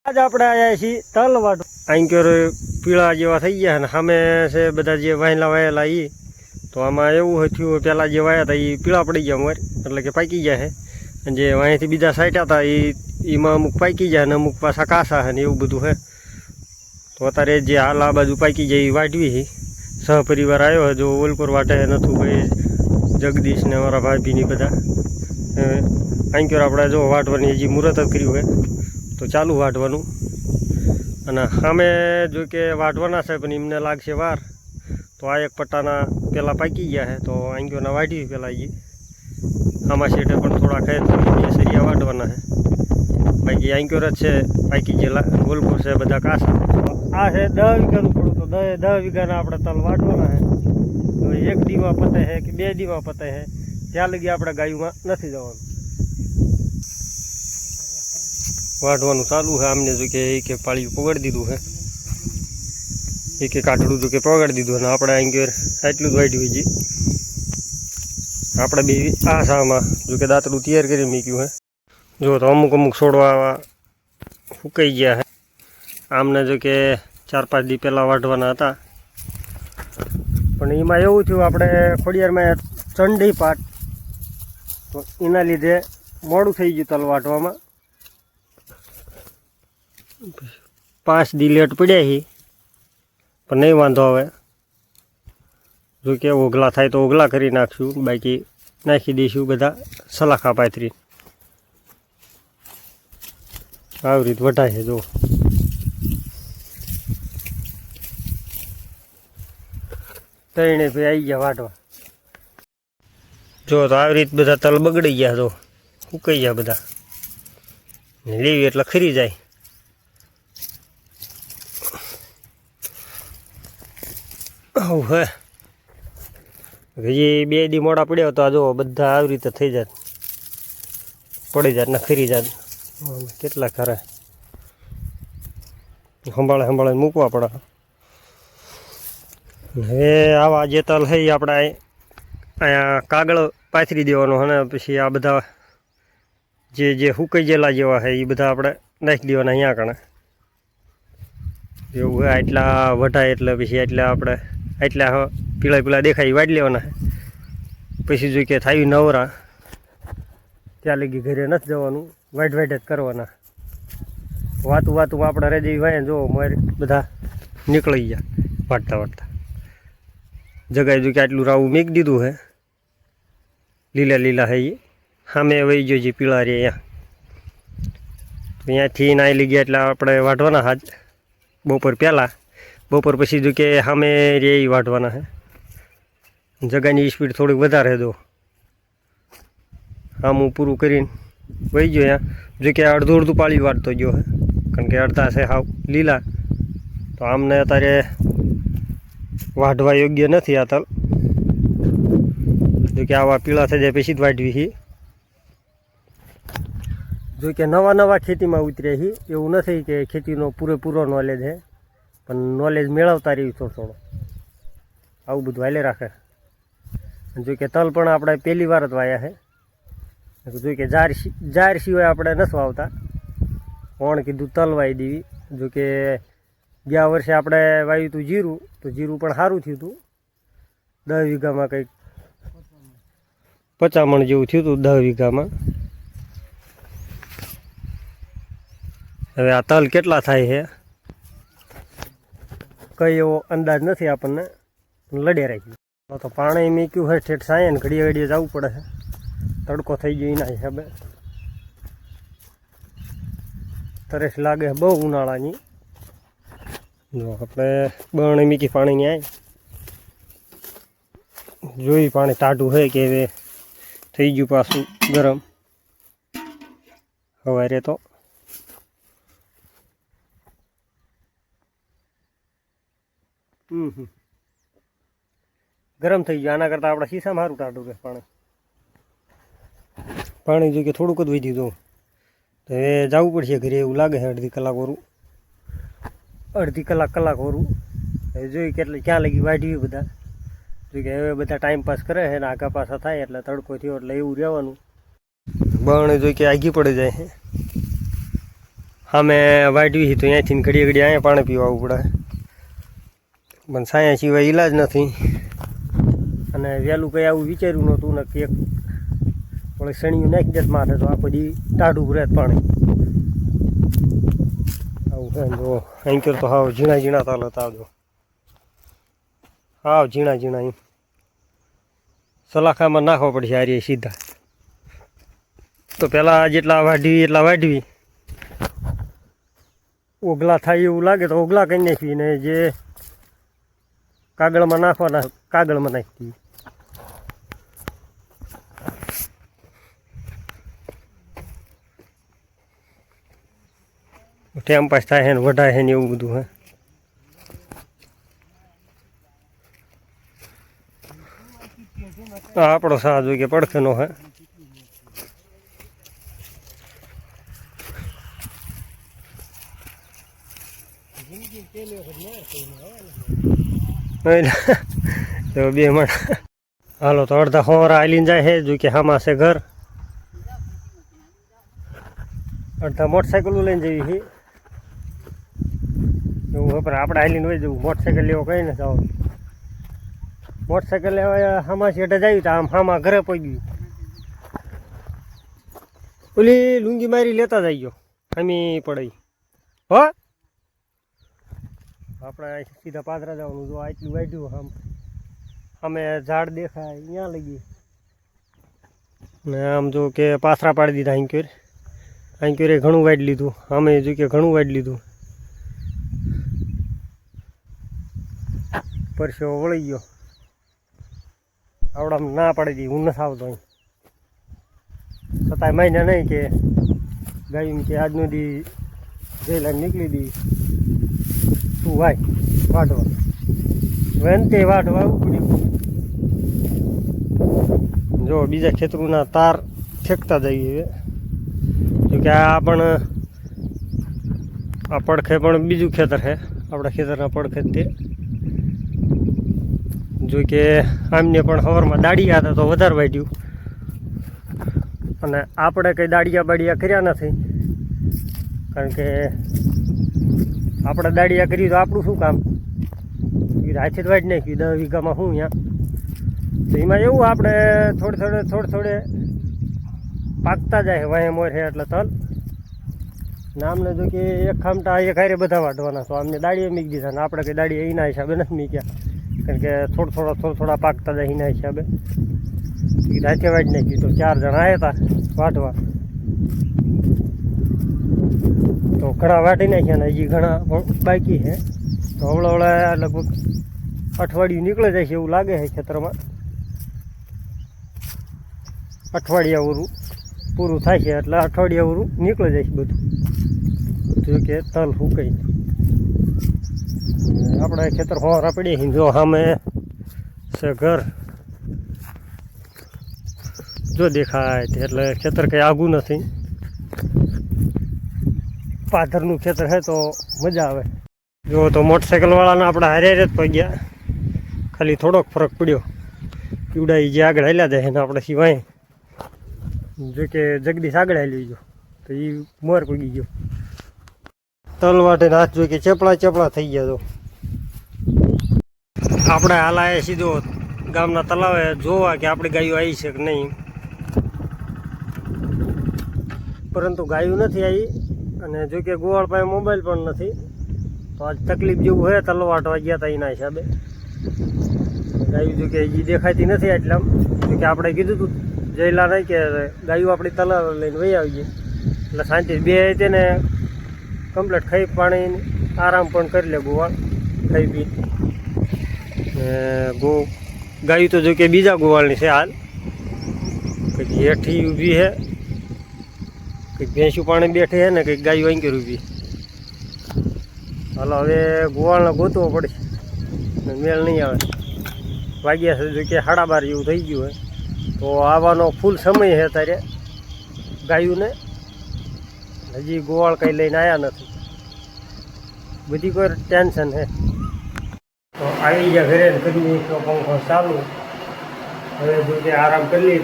आज આપણે આયા છીએ તલ વાટવા। આંક્યોર પીળા જેવા થઈ ગયા અને સામે છે બધા જે વાયલા વાયેલા ઈ તો આમાં એવું થયું પેલા જે વાયા હતા ઈ પીળા પડી ગયા મોર એટલે કે પાકી ગયા છે અને જે વાંયથી બીજા સાઈટા હતા ઈમાં અમુક પાકી ગયા અને અમુક પાછા કાસા છે ને એવું બધું છે। તો અત્યારે જે હાલ આ બાજુ પાકી જાય એ વાટવી છે। સહપરિવાર આવ્યો છે જો ઓલકોર વાટે નથું ભાઈ જગદીશ ને અમારા ભાભીની બધા આંક્યોર આપણે જો વાટવાની હજી મુહૂર્ત જ કર્યું છે તો ચાલુ વાટવાનું અને સામે જો કે વાટવાના છે પણ એમને લાગશે વાર તો આ એક પટ્ટાના પહેલાં પાકી ગયા છે તો આંક્યોરના વાટી પહેલાં એ આમાં શેઠે પણ થોડા ખાય તો એ સરિયા વાટવાના છે બાકી આંક્યોર જ છે પાકી ગયેલા ગોલકોર છે બધા કાસા। આ છે 10 વીઘાનું પડું તો 10 વીઘાના આપણે તલ વાટવાના છે તો એક દીમાં પતે છે કે 2 દીમાં પતે છે ત્યાં લગી આપણે ગાયુંમાં નથી જવાનું। વાટવાનું ચાલુ છે આમને જો કે એક પાળીયું પગાડી દીધું છે એક કાટડું જો કે પગાડી દીધું અને આપણે આંક્યોર આટલું જ વાટ્યું હજી આપણે બી આ શામાં જો કે દાંતડું તૈયાર કરી મૂક્યું છે જો તો અમુક છોડવા ફૂંકાઈ ગયા છે આમને જો કે 4-5 દી પહેલાં વાટવાના હતા પણ એમાં એવું થયું આપણે ખોડિયારમાં ચંડી પાટ તો એના લીધે મોડું થઈ ગયું તલ વાટવામાં 5 દી લેટ પડ્યા છે પણ નહીં વાંધો હવે જો કે ઓગલા થાય તો ઓગલા કરી નાખશું બાકી નાખી દઈશું બધા સલાખા પાથરી આવી રીત વટાય છે જો તઈને ભાઈ આવી ગયા વાટવા જો તો આવી રીત બધા તલ બગડી ગયા તો સુકાઈ ગયા બધા લેવી એટલે ખરી જાય હે હજી 2 દી મોડા પડ્યા તો જો બધા આવી રીતે થઈ જાય પડી જાય ને ખરી જાય કેટલા ખરા સંભાળે મૂકવા પડે। હવે આવા જે તલ છે એ આપણે અહીંયા કાગળ પાથરી દેવાનો અને પછી આ બધા જે સુકાઈ ગયેલા જેવા છે એ બધા આપણે નાખી દેવાના અહીંયા કણે એવું હોય આટલા વઢાય એટલે પછી આટલા પીળા દેખાય વાળી લેવાના પછી જો કે થાય નવરા ત્યાં લગી ઘરે નથી જવાનું વાઇટ જ કરવાના વાતું આપણે રેજી વાય જો મારે બધા નીકળી ગયા વાટતા જગાએ જો કે આટલું રાવું મેક દીધું છે લીલા છે એ સામે વહી ગયો જે પીળા રે અહીંયાથી નાઈ લઈ ગયા એટલે આપણે વાટવાના હાજ બપોર પહેલાં બપોર પછી જો કે સામે રે એ વાટવાના છે જગાની સ્પીડ થોડીક વધારે દો આમ હું પૂરું કરીને વહી ગયો અહીંયા જો કે અડધું પાળી વાટતો ગયો છે કારણ કે અડધા છે હાવ લીલા તો આમને અત્યારે વાઢવા યોગ્ય નથી આ તલ જો કે આવા પીળા થઈ જાય પછી જ વાઢવી છે જો કે નવા ખેતીમાં ઉતર્યા છે એવું નથી કે ખેતીનો પૂરેપૂરો નોલેજ છે પણ નોલેજ મેળવતા રહ્યું થોડો આવું બધું હાલે રાખે જો કે તલ પણ આપણે પહેલી વાર જ વાયા છે જો કે જાર સિવાય આપણે નથી વાવતા કોણ કીધું તલ વાવી દેવી જો કે ગયા વર્ષે આપણે વાવ્યું હતું જીરું તો જીરું પણ સારું થયું હતું 10 વીઘામાં કંઈક 50 મણ જેવું થયું હતું 10 વીઘામાં હવે આ તલ કેટલા થાય છે કંઈ એવો અંદાજ નથી આપણને લડે રાખ્યું તો પાણી મૂક્યું હોય ઠેઠ સાંયે ને ઘડીએ જવું પડે છે તડકો થઈ ગયો એના હિસાબે તરસ લાગે બહુ ઉનાળાની જો આપણે બરણી મૂકી પાણીની આવી જોઈ પાણી ટાઢું હોય કે હવે થઈ ગયું પાછું ગરમ સવારે તો ગરમ થઈ ગયું આના કરતાં આપણે શીશામાં સારું ટાઢું રહે પાણી જો કે થોડુંક જ વધી દઉં તો હવે જવું પડશે ઘરે એવું લાગે છે અડધી કલાક વરું હવે જોઈ ક્યાં લગી વાઢવી બધા જો કે હવે બધા ટાઈમ પાસ કરે છે ને આગા પાછા થાય એટલે તડકો થયો એટલે એવું રહેવાનું બરણે જો કે આગી પડી જાય છે સામે વાઢવી તો અહીંયાથી ઘડીએ ઘડીએ અહીંયા પાણી પીવા આવવું પડે, પણ સાયા સિવાય ઈલાજ નથી. અને વહેલું કંઈ આવું વિચાર્યું નહોતું ને કે એક વળી શણીયું નાખી દેત માથે તો આખો દી ટાઢું રહે પાણી. આવું છે જો અહીં તો હાવ ઝીણા ઝીણા તાલ હતા, આવજો હાવ ઝીણા ઝીણા એમ સલાખામાં નાખવા પડશે હારી સીધા. તો પહેલાં જેટલા વાઢવી એટલા વાઢવી, ઓગલા થાય એવું લાગે તો ઓગલા કરી નાખવી, ને જે કાગળમાં નાખવાના કાગળમાં નાખી. ટાઈમ પાસ થાય છે ને વઢાય છે ને એવું બધું હે. આપણો સાહ જોઈ કે પડખેનો હે. તો બે મણ હાલો તો અડધા હોરા હાલીને જાય છે, જો કે હામાં છે ઘર. અડધા મોટરસાઇકલો લઈને જવી છે એવું હોય, પણ આપણે હાલીને હોય જવું. મોટરસાઇકલ લેવો કઈ ને જાવ, મોટરસાઇકલ લેવા હામાં છેટે જાય તો આમ હામાં ઘરે પહોંચ્યું. ઓલી લુંગી મારી લેતા જઈયો હમી પડાઈ હો. આપણે સીધા પાદરા જવાનું, જો આટલું વાઢ્યું આમ અમે ઝાડ દેખાય અહીંયા લગી ને આમ જો કે પાથરા પાડી દીધા. આંક્યોરે ઘણું વાઢી લીધું, અમે જો કે ઘણું વાઢી લીધું. પરસેવો વળી ગયો, આવડામાં ના પાડી દી હું નથી આવતો અહીં. છતાંય મહિને નહીં કે ગાયું કે આજનો દી જઈ નીકળી દી તું ભાઈ વાટવા વેનતે વાટવા ઉપડ્યું. જો બીજા ખેતરોના તાર ફેંકતા જઈએ, જોકે આ પણ આ પડખે પણ બીજું ખેતર છે આપણા ખેતરના પડખે તે. જો કે આમને પણ સવારમાં દાડિયા હતા તો વધારે વાઢ્યું, અને આપણે કંઈ દાડિયા બાડિયા કર્યા નથી, કારણ કે આપણે દાડિયા કરી તો આપણું શું કામ, હાથે જ વાઢી નાખ્યું 10 વીઘામાં શું અહીંયા. તો એમાં એવું આપણે થોડે પાકતા જાય વાહે મોર છે એટલે તલ ને આમને જો કે એક ખામટા એક હારે બધા વાઢવાના, તો આમને દાડીએ મીકી દીધા ને આપણે કંઈ દાડીએ એના હિસાબે નથી મીક્યા, કારણ કે થોડા પાકતા જાય એના હિસાબે હાથે વાઢી નાખ્યું. તો 4 જણા આવ્યા હતા વાઢવા, તો ઘણા વાઢી નાખ્યા ને હજી ઘણા બાકી છે. તો હવળે લગભગ અઠવાડિયું નીકળે જાય છે એવું લાગે છે ખેતરમાં. અઠવાડિયાવરું પૂરું થાય છે એટલે અઠવાડિયાવરું નીકળે જાય છે બધું, જો કે તલ સુકાઈ. આપણે ખેતર હોરા પડીએ છીએ, જો સામે છે ઘર જો દેખાય એટલે ખેતર કંઈ આઘું નથી. પાથરનું ખેતર છે તો મજા આવે. જો તો મોટરસાઇકલવાળાને આપણે હારે જ પગ્યા, ખાલી થોડોક ફરક પડ્યો. પીવડાઈ જે આગળ હાલ્યા જાય ને આપણે સિવાય જો કે જગદીશ આગળ હાલી ગયો તો એ મોર પગી ગયો. તલ વાટે હાથ જો કે ચપળા થઈ ગયા. તો આપણે હાલાએ સીધો ગામના તલાવે જોવા કે આપણી ગાયો આવી છે કે નહીં, પરંતુ ગાયું નથી આવી. અને જો કે ગોવાળ પાસે મોબાઈલ પણ નથી, તો આજ તકલીફ જેવું હોય. તલ વાટવા ગયા હતા એના હિસાબે ગાયું જો કે હજી દેખાતી નથી. એટલે જો કે આપણે કીધું હતું જયલા નહીં કે ગાયું આપણી તલાવ લઈને વહી આવીએ એટલે શાંતિ બે તેને કમ્પ્લીટ ખાઈ પાણી આરામ પણ કરી લે ગોવાળ ખાઈ પી. ગાયું તો જો કે બીજા ગોવાળની છે હાલ, કંઈક હેઠી ઊભી છે, કંઈક ભેંસું પાણી બેઠી છે ને કંઈક ગાયું અંકેર ઊભી. હાલો હવે ગોવાળને ગોતવો પડશે, મેળ નહીં આવે. વાગ્યા છે જો કે 12:30 જેવું થઈ ગયું હોય, તો આવવાનો ફૂલ સમય છે ત્યારે ગાયુંને. હજી ગોવાળ કંઈ લઈને આવ્યા નથી, બધી કોઈ ટેન્શન છે. તો આવી ગયા ઘરે કરી તો પંખો ચાલુ. હવે જો કે આરામ કરી લઈએ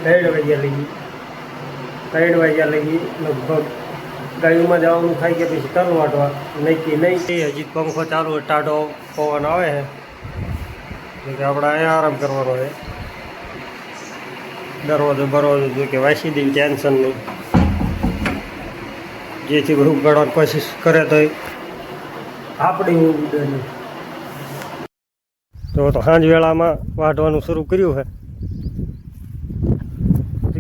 3 વાગ્યા લગી લગભગ ગાયુંમાં જવાનું થાય કે પછી તલ વાટવા નક્કી નહીં. હજી પંખો ચાલુ હોય, ટાઢો પવન આવે છે કે આપણે અહીંયા આરામ કરવાનો છે. દરવાજો બરવાજો જો કે વાંચી દઈએ, ટેન્શન નહીં. જેથી બધું ઉગાડવાની કોશિશ કરે તો આપણી ઉડે નહીં. તો સાંજ વેળામાં વાટવાનું શરૂ કર્યું છે.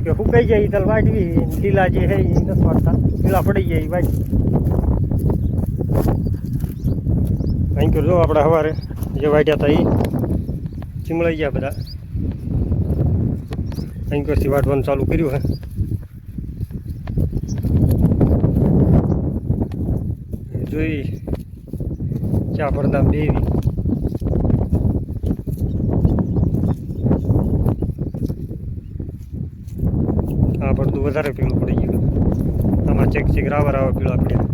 કે ફૂકાઈ જાય તલ વાટવી, લીલા જે છે એ નથી વાટતા, પીળા પડી જાય એ વાટી. અહીં જો આપણે સવારે જે વાટ્યા હતા એ ચીમળાઈ ગયા બધા. અહીંથી વાટવાનું ચાલુ કર્યું છે. જોઈ ચા પડદા બેવી. આ પડદું વધારે પીળું પડી ગયું. આમાં ચેક ચેક રાવા રાવા પીળા પડ્યા.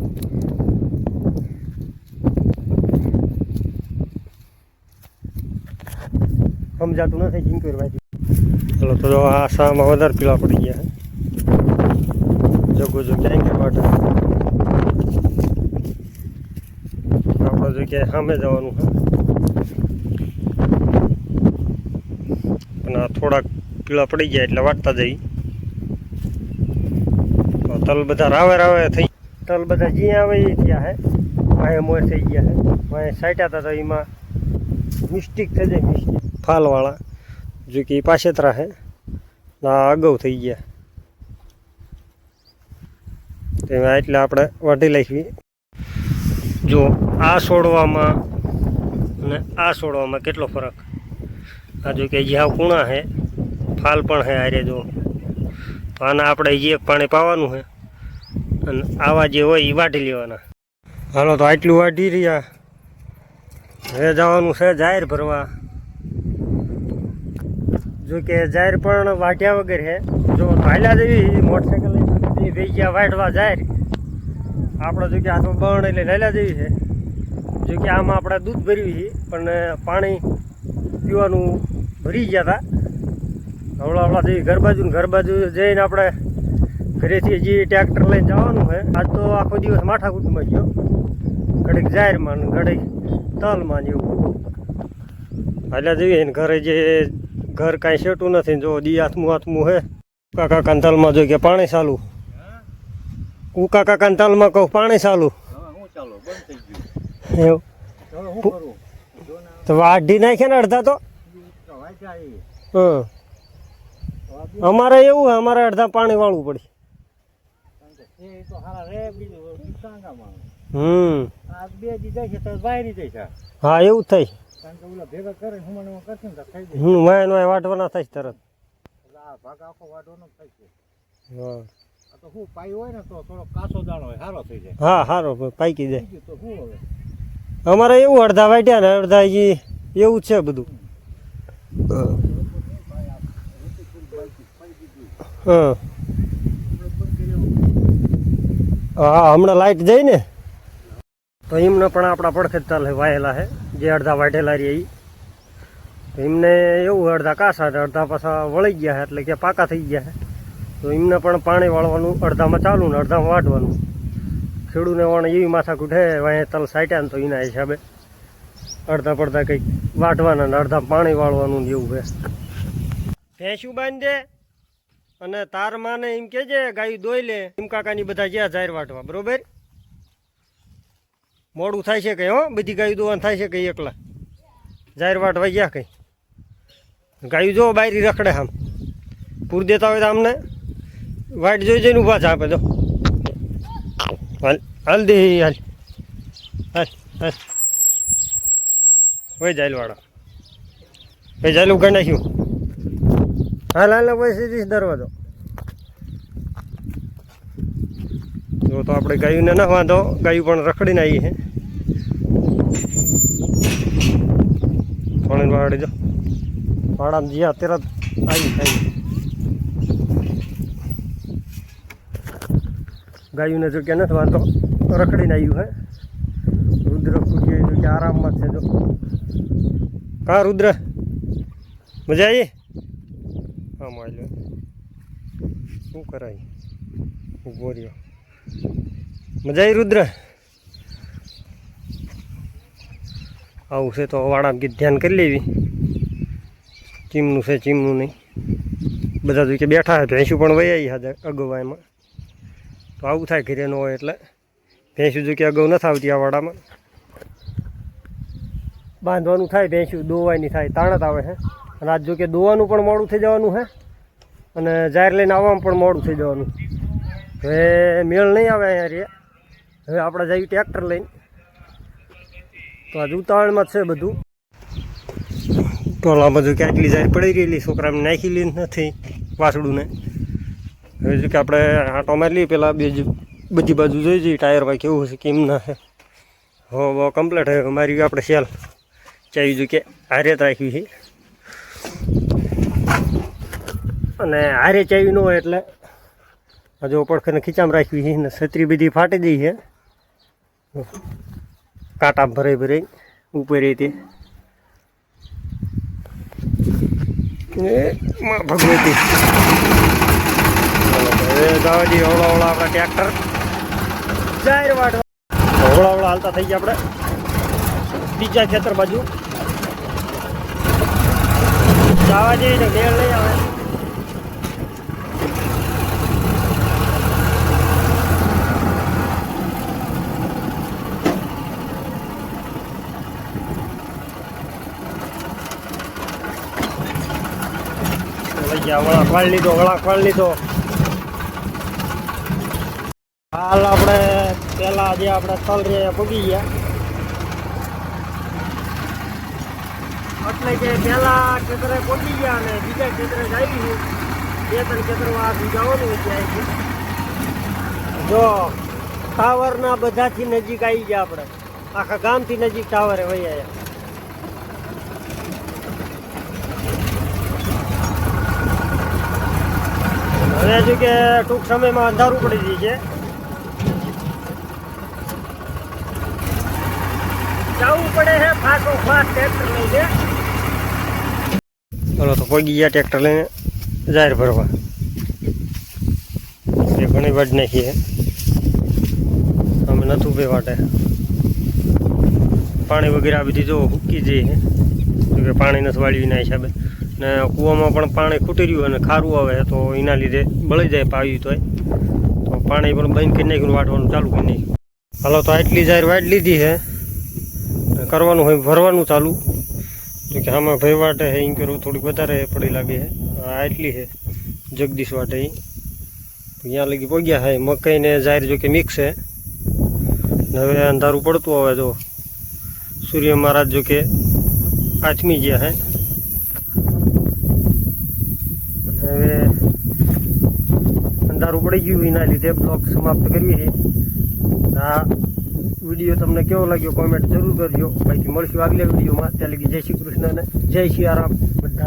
સમજાતું નથી જીંકર ભાઈ. ચલો તો આ સામાં વધારે પીળા પડી ગયા. જોગો જો ક્યાંય કે વાટે આપણે જો ક્યાંય સામે જવાનું છે. અને આ થોડાક પીળા પડી ગયા એટલે વાટતા જઈ. તલ બધા રાવે રાવે થઈ. તલ બધા જ્યાં આવે એ થયા હે. વાંહે મોર થઈ ગયા હે. વાંહે સાટ્યા હતા તો એમાં મિસ્ટેક થઈ જાય. મિસ્ટેક ફાલવાળા જો કે પાછેતરા હે ના અગાઉ થઈ ગયા. તેમાં એટલે આપણે વાટી નાખવી. જો આ છોડવામાં અને આ છોડવામાં કેટલો ફરક. આ જો કે જ્યાં કૂણા છે, ફાલ પણ છે હારે. જો આના આપણે જે પાણી પાવાનું છે અને આવા જે હોય એ વાટી લેવાના. હાલો તો આટલું વાટી રહ્યા. હવે જવાનું છે જાહેર ભરવા. જો કે જાહેર પણ વાટ્યા વગર છે. જો હાલ્યા જેવી મોટરસાઇકલ લઈને ભેગ્યા વાટવા જાહેર. આપણે જો કે હાથમાં બણ એટલે હાલ્યા જેવી છે. જો કે આમાં આપણે દૂધ ભર્યું છે પણ પાણી પીવાનું ભરી ગયા હતા. હવળા જેવી ઘર બાજુ જઈને આપણે ઘરેથી જે ટ્રેક્ટર લઈને જવાનું છે. આજ તો આખો દિવસ માથાકૂટમાં ગયો. ઘડીક જાહેરમાં ઘડીક તલમાં જેવું હાલ્યા જેવી. ઘરે જે ઘર કાંઈ સેટું નથી. જો દી હાથમું હે. કાકા તલમાં જો કે પાણી ચાલુ. હું કાકા તલમાં કહું પાણી ચાલુ. એવું તો વાઢી નાખે ને અડધા તો. અમારે એવું હે, અમારે અડધા પાણી વાળવું પડે. હા એવું જ થાય. વાય વાટવાના થાય તરત. હા સારો પાકી જાય. અમારે એવું અડધા વાટ્યા ને અડધા એવું જ છે બધું. હા હમણાં લાઈટ જાય ને તો એમને પણ આપણા પડખે જ ચાલે વાયેલા છે. જે અડધા વાટેલા રહી એમને એવું અડધા કાસા અડધા પાછા વળી ગયા છે એટલે કે પાકા થઈ ગયા છે. તો એમને પણ પાણી વાળવાનું અડધામાં ચાલુ ને અડધામાં વાટવાનું. ખેડૂને વણ એવી માથાકૂટ હે. વાંહે તલ સાટ્યા ને તો એના હિસાબે અડધા પડધા કંઈક વાટવાના ને અડધા પાણી વાળવાનું એવું છે. ભેંસું બાંધી દે અને તાર માને એમ કહેજે ગાયું દોઈ લે. એમ કાકાની બધા જ્યાં જાહેર વાટવા. બરોબર. મોડું થાય છે કંઈ. હો બધી ગાયું દોવાનું થાય છે કંઈ એકલા જાહેર વાટવા ગયા કંઈ. ગાયું જો બાયરી રખડે આમ પૂર દેતા હોય તો આમને વાટ જોઈ જઈને ઊભા છે આપે. જો હાલ દે હાલ હાલ હાલ ભાઈ જાયલવાળા ભાઈ જાયલું ઉગાડી નાખ્યું. હાલ હાલ ભાઈ સીધી દરવાજો. જો તો આપણે ગાયુંને ના વાંધો. ગાયું પણ રખડીને આવી છે. પાણી વાળી જો વાળામાં જ્યાં તરત આવી થાય. ગાયુંને જો કે નથી વાંધો. રખડીને આવ્યું હે. રુદ્ર ખુશી જો કે આરામમાં છે. જો કા રુદ્ર મજા આવી. હા માલ્યો શું કરાય ઉભો રહ્યો. મજા આવી રુદ્ર? આવું છે તો વાળા ગીત ધ્યાન કરી લેવી. ચીમનું છે ચીમનું નહીં. બધા જો કે બેઠા છે, ભેંસું પણ વૈયાઈ હાજર અગાઉ એમાં. તો આવું થાય ઘરે ન હોય એટલે. ભેંસું જો કે અગાઉ નથી આવતી આ વાડામાં. બાંધવાનું થાય ભેંસું, દોવાની થાય તાણ જ આવે છે. અને આજ જો કે દોવાનું પણ મોડું થઈ જવાનું છે અને જાહેર લઈને આવવામાં પણ મોડું થઈ જવાનું. હવે મેળ નહીં આવે અહીંયા રે. હવે આપણે જઈએ ટ્રેક્ટર લઈને. તો આજ ઉતાવળમાં જ છે બધું. ટોલા બધું કે આટલી જાહેર પડી રહેલી, છોકરાને નાખી લી નથી વાસડુંને. હવે જો કે આપણે આંટો મારી લઈએ પહેલાં બધી બાજુ જોઈ જઈએ ટાયરમાં કેવું છે કેમ ના છે. હવે કમ્પ્લીટ હવે મારી આપણે સેલ ચાવી જો કે હારે જ રાખવી છે. અને હારે ચાવી ન હોય એટલે હજુ પડખને ખીચામાં રાખવી છે ને છત્રી બધી ફાટી ગઈ છે. કાંટા ભરાઈ ભરાઈ ઉપર તે ભગવતી હવે જવા દઈએ. હવળા હવળા આપણા ટ્રેક્ટર જાહેર વાટવા હવળા હવળા હાલતા થઈ ગયા આપણે બીજા ખેતર બાજુ જવા જઈએ ને મેળ નહીં આવે. વળાંક વાળી લીધો, વળાંક વાળી લીધો. હાલ આપણે પેલા જે આપણે તલ રે પગી ગયા એટલે કે પેલા ખેતરે પગી ગયા અને બીજા ખેતરે આવી 2-3 ખેતરમાં આ જવાનું ત્યાં જો ટાવરના બધાથી નજીક આવી ગયા આપણે. આખા ગામથી નજીક ટાવરે વહી આવ્યા. હવે હજુ કે ટૂંક સમયમાં અંધારું પડી જાય છે. જવું પડે છે ફાંસો ફાંસ ટ્રેક્ટર લઈને. ચાલો તો પગી ગયા ટ્રેક્ટર લઈને જાહેર ભરવા. એ ઘણી વાટ નાખી છે અમે નથી ઉભે વાટે. પાણી વગેરે આ બધી જો હુકી જઈએ કે પાણી નથી વાળ્યું એના હિસાબે. ને કૂવામાં પણ પાણી ખૂટી રહ્યું અને ખારું આવે તો એના લીધે બળી જાય પાવ્યું તોય. તો પાણી પણ બંધ કરી નાખ્યું, વાટવાનું ચાલુ કરી નાખ્યું. હાલો તો આટલી જાહેર વાટ લીધી છે. કરવાનું હોય ભરવાનું ચાલુ. તો કે આમાં ભાઈ વાટે છે એમ કરવું થોડીક વધારે પડી લાગે છે. આટલી છે જગદીશ વાટે એ ત્યાં લગી પગ્યા છે. મકાઈને જાહેર જો કે મિક્સ છે. હવે અંધારું પડતું આવે તો સૂર્ય મહારાજ જો કે આથમી ગયા છે. હવે અંધારું પડી ગયું એના લીધે બ્લોગ સમાપ્ત કરવી છે. આ વિડીયો તમને કેવો લાગ્યો કોમેન્ટ જરૂર કરજો. બાકી મળશું આગલા વિડીયોમાં. ત્યાં લગી જય શ્રી કૃષ્ણ અને જય સિયારામ બધા.